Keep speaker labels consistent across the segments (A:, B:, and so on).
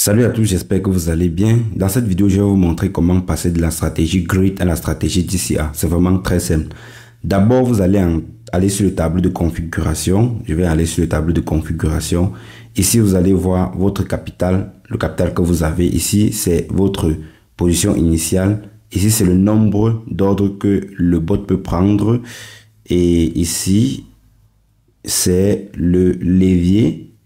A: Salut à tous, j'espère que vous allez bien. Dans cette vidéo, je vais vous montrer comment passer de la stratégie Grid à la stratégie DCA. C'est vraiment très simple. D'abord, vous allez aller sur le tableau de configuration. Je vais aller sur le tableau de configuration. Ici, vous allez voir votre capital, le capital que vous avez. Ici, c'est votre position initiale. Ici, c'est le nombre d'ordres que le bot peut prendre. Et ici, c'est le levier.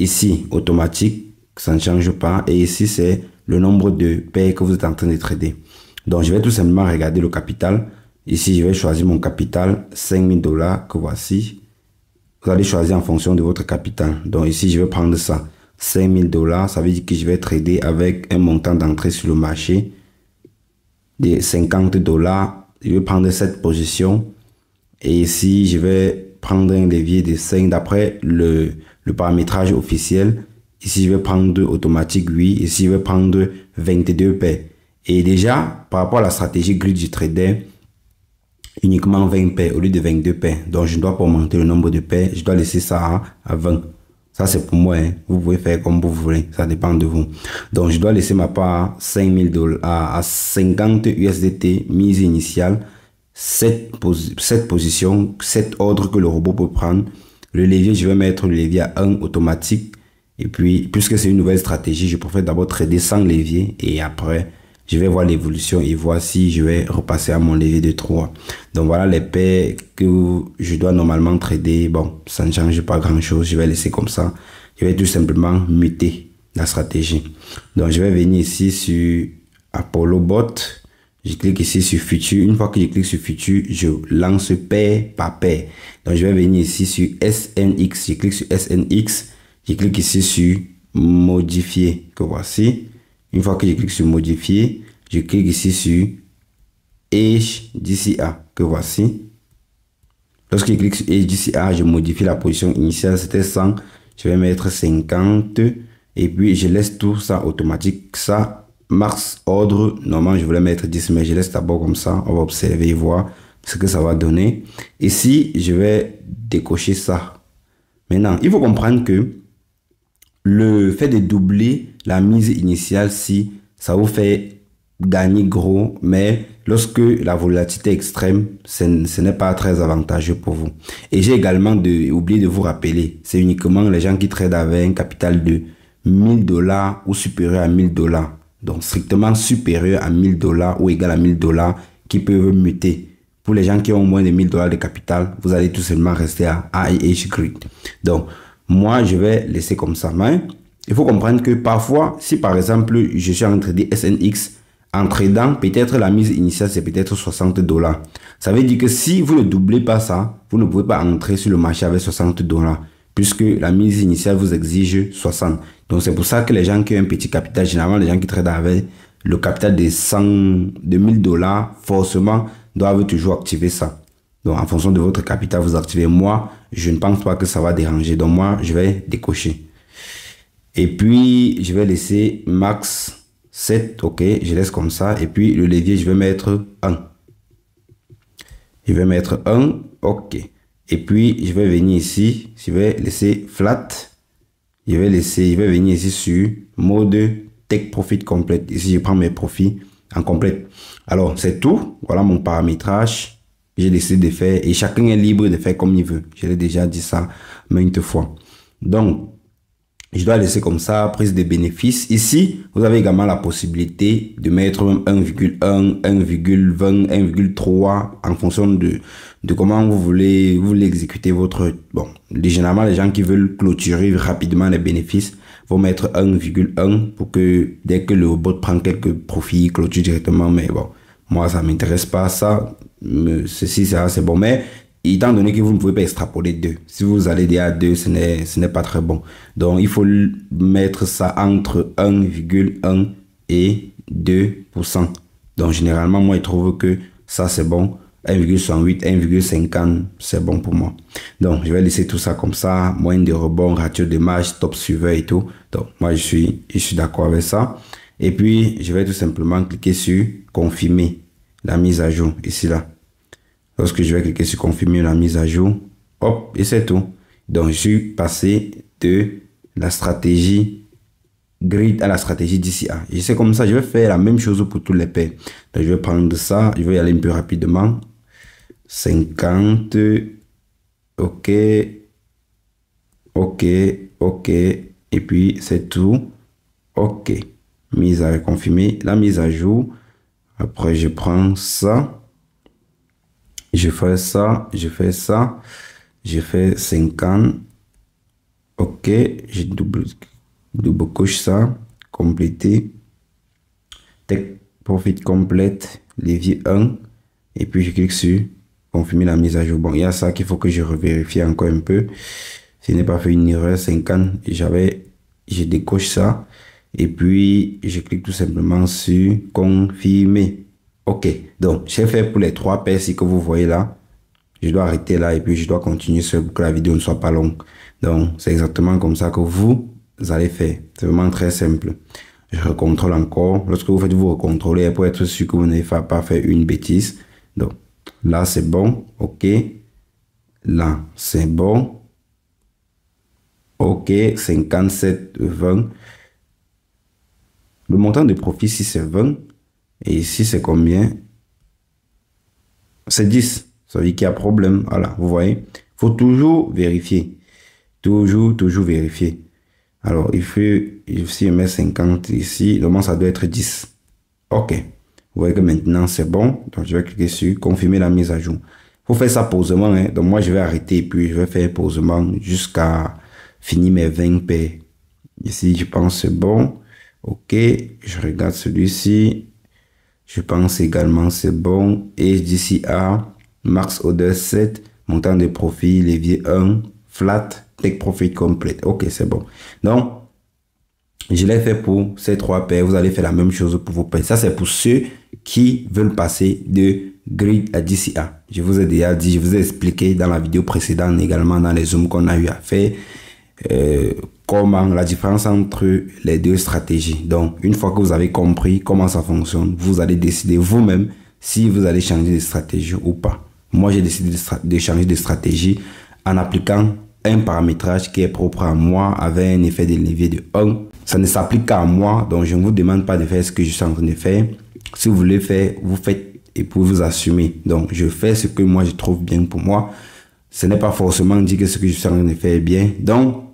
A: Ici, automatique. Ça ne change pas. Et ici, c'est le nombre de paires que vous êtes en train de trader. Donc, je vais tout simplement regarder le capital. Ici, je vais choisir mon capital, 5000 $, que voici. Vous allez choisir en fonction de votre capital. Donc, ici, je vais prendre ça. 5000 $, ça veut dire que je vais trader avec un montant d'entrée sur le marché de 50 $. Je vais prendre cette position. Et ici, je vais prendre un levier de 5 d'après le paramétrage officiel. Ici, je vais prendre automatique 8. Ici, je vais prendre 22 paires. Et déjà, par rapport à la stratégie grid du trader, uniquement 20 paires au lieu de 22 paires. Donc, je ne dois pas augmenter le nombre de paires. Je dois laisser ça à 20. Ça, c'est pour moi. Hein. Vous pouvez faire comme vous voulez. Ça dépend de vous. Donc, je dois laisser ma part à 5000 $, à 50 USDT, mise initiale. 7 positions, 7 ordres que le robot peut prendre. Le levier, je vais mettre le levier à 1 automatique. Et puis, puisque c'est une nouvelle stratégie, je préfère d'abord trader sans levier et après, je vais voir l'évolution et voir si je vais repasser à mon levier de 3. Donc voilà les paires que je dois normalement trader. Bon, ça ne change pas grand-chose. Je vais laisser comme ça. Je vais tout simplement muter la stratégie. Donc, je vais venir ici sur Apollo Bot. Je clique ici sur Futur. Une fois que je clique sur Futur, je lance paire par paire. Donc, je vais venir ici sur SNX. Je clique sur SNX. Je clique ici sur modifier, que voici. Une fois que je clique sur modifier, je clique ici sur Edge DCA, que voici. Lorsque je clique sur Edge DCA, je modifie la position initiale, c'était 100. Je vais mettre 50 et puis je laisse tout ça automatique. Ça, max ordre, normalement je voulais mettre 10, mais je laisse d'abord comme ça. On va observer et voir ce que ça va donner. Ici, je vais décocher ça. Maintenant, il faut comprendre que le fait de doubler la mise initiale, si ça vous fait gagner gros, mais lorsque la volatilité est extrême, ce n'est pas très avantageux pour vous. Et j'ai également oublié de vous rappeler, c'est uniquement les gens qui tradent avec un capital de 1000 $ ou supérieur à 1000 $. Donc strictement supérieur à 1000 $ ou égal à 1000 $ qui peuvent muter. Pour les gens qui ont moins de 1000 $ de capital, vous allez tout simplement rester à AIH Grid. Donc, moi, je vais laisser comme ça. Mais il faut comprendre que parfois, si par exemple, je suis en train de trader SNX, en tradant, peut-être la mise initiale, c'est peut-être 60 $. Ça veut dire que si vous ne doublez pas ça, vous ne pouvez pas entrer sur le marché avec 60 $, puisque la mise initiale vous exige 60. Donc, c'est pour ça que les gens qui ont un petit capital, généralement, les gens qui tradent avec le capital de 1000 $, forcément, doivent toujours activer ça. Donc, en fonction de votre capital, vous activez. Moi, je ne pense pas que ça va déranger. Donc, moi, je vais décocher. Et puis, je vais laisser max 7. OK, je laisse comme ça. Et puis, le levier, je vais mettre 1. Je vais mettre 1. OK. Et puis, je vais venir ici. Je vais laisser flat. Je vais venir ici sur mode take profit complète. Ici, je prends mes profits en complète. Alors, c'est tout. Voilà mon paramétrage. J'ai décidé de faire et chacun est libre de faire comme il veut. Je l'ai déjà dit ça maintes fois. Donc, je dois laisser comme ça, prise de bénéfices. Ici, vous avez également la possibilité de mettre 1,1, 1,20, 1,3 en fonction de comment vous voulez exécuter votre... Bon, généralement, les gens qui veulent clôturer rapidement les bénéfices vont mettre 1,1 pour que dès que le bot prend quelques profits, il clôture directement. Mais bon, moi, ça ne m'intéresse pas ça. Ceci, ça, c'est bon. Mais étant donné que vous ne pouvez pas extrapoler 2, si vous allez dire à 2, ce n'est pas très bon. Donc, il faut mettre ça entre 1,1 et 2%. Donc, généralement, moi, je trouve que ça, c'est bon. 1,68, 1,50, c'est bon pour moi. Donc, je vais laisser tout ça comme ça. Moyenne de rebond, ratio de marge, top suiveur et tout. Donc, moi, je suis d'accord avec ça. Et puis, je vais tout simplement cliquer sur confirmer la mise à jour, ici, là. Lorsque je vais cliquer sur confirmer la mise à jour, hop, et c'est tout. Donc, je suis passé de la stratégie grid à la stratégie DCA. Et c'est comme ça, je vais faire la même chose pour tous les paires. Donc, je vais prendre ça, je vais y aller un peu rapidement. 50, ok, ok, ok, et puis c'est tout, ok. Mise à confirmer, la mise à jour. Après, je prends ça, je fais ça, je fais ça, je fais 50, ok, je double coche ça, compléter, take profit complète, levier 1, et puis je clique sur confirmer la mise à jour. Bon, il y a ça qu'il faut que je revérifie encore un peu. Si je n'ai pas fait une erreur, 50, je décoche ça, et puis je clique tout simplement sur confirmer. Ok, donc j'ai fait pour les 3 paires que vous voyez là. Je dois arrêter là et puis je dois continuer seul pour que la vidéo ne soit pas longue. Donc c'est exactement comme ça que vous allez faire. C'est vraiment très simple. Je recontrôle encore. Lorsque vous faites, vous recontrôlez pour être sûr que vous n'avez pas fait une bêtise. Donc là c'est bon. Ok. Là c'est bon. Ok. 57, 20. Le montant de profit ici c'est 20. Et ici c'est combien? C'est 10. Ça veut dire qu'il y a problème. Voilà, vous voyez. Il faut toujours vérifier. Toujours vérifier. Alors, il faut, si je mets 50 ici, normalement ça doit être 10. Ok. Vous voyez que maintenant c'est bon. Donc, je vais cliquer sur confirmer la mise à jour. Il faut faire ça posément. Hein. Donc, moi, je vais arrêter et puis je vais faire posément jusqu'à finir mes 20 paires. Ici, je pense c'est bon. Ok. Je regarde celui-ci. Je pense également c'est bon. Et d'ici à max order 7, montant de profit, levier 1, flat, take profit complète. Ok, c'est bon. Donc, je l'ai fait pour ces 3 paires. Vous allez faire la même chose pour vos paires. Ça, c'est pour ceux qui veulent passer de grid à DCA. Je vous ai déjà dit, je vous ai expliqué dans la vidéo précédente, également dans les zooms qu'on a eu à faire, comment la différence entre les deux stratégies. Donc, une fois que vous avez compris comment ça fonctionne, vous allez décider vous-même si vous allez changer de stratégie ou pas. Moi, j'ai décidé de changer de stratégie en appliquant un paramétrage qui est propre à moi avec un effet de levier de 1. Ça ne s'applique qu'à moi, donc je ne vous demande pas de faire ce que je suis en train de faire. Si vous voulez faire, vous faites et pour vous assumer. Donc, je fais ce que moi je trouve bien pour moi. Ce n'est pas forcément dire que ce que je suis en train de faire est bien. Donc,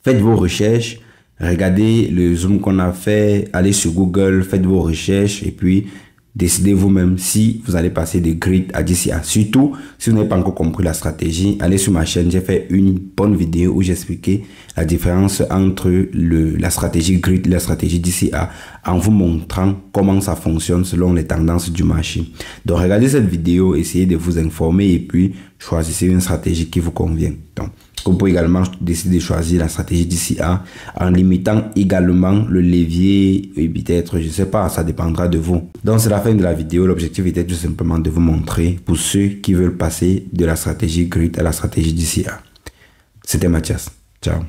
A: faites vos recherches, regardez le zoom qu'on a fait, allez sur Google, faites vos recherches et puis décidez vous-même si vous allez passer de grid à DCA. Surtout, si vous n'avez pas encore compris la stratégie, allez sur ma chaîne, j'ai fait une bonne vidéo où j'expliquais la différence entre la stratégie grid et la stratégie DCA en vous montrant comment ça fonctionne selon les tendances du marché. Donc, regardez cette vidéo, essayez de vous informer et puis choisissez une stratégie qui vous convient. Donc, vous pouvez également décider de choisir la stratégie DCA en limitant également le levier et peut-être, je ne sais pas, ça dépendra de vous. Donc, c'est la fin de la vidéo. L'objectif était tout simplement de vous montrer pour ceux qui veulent passer de la stratégie grid à la stratégie DCA. C'était Mathias. Ciao.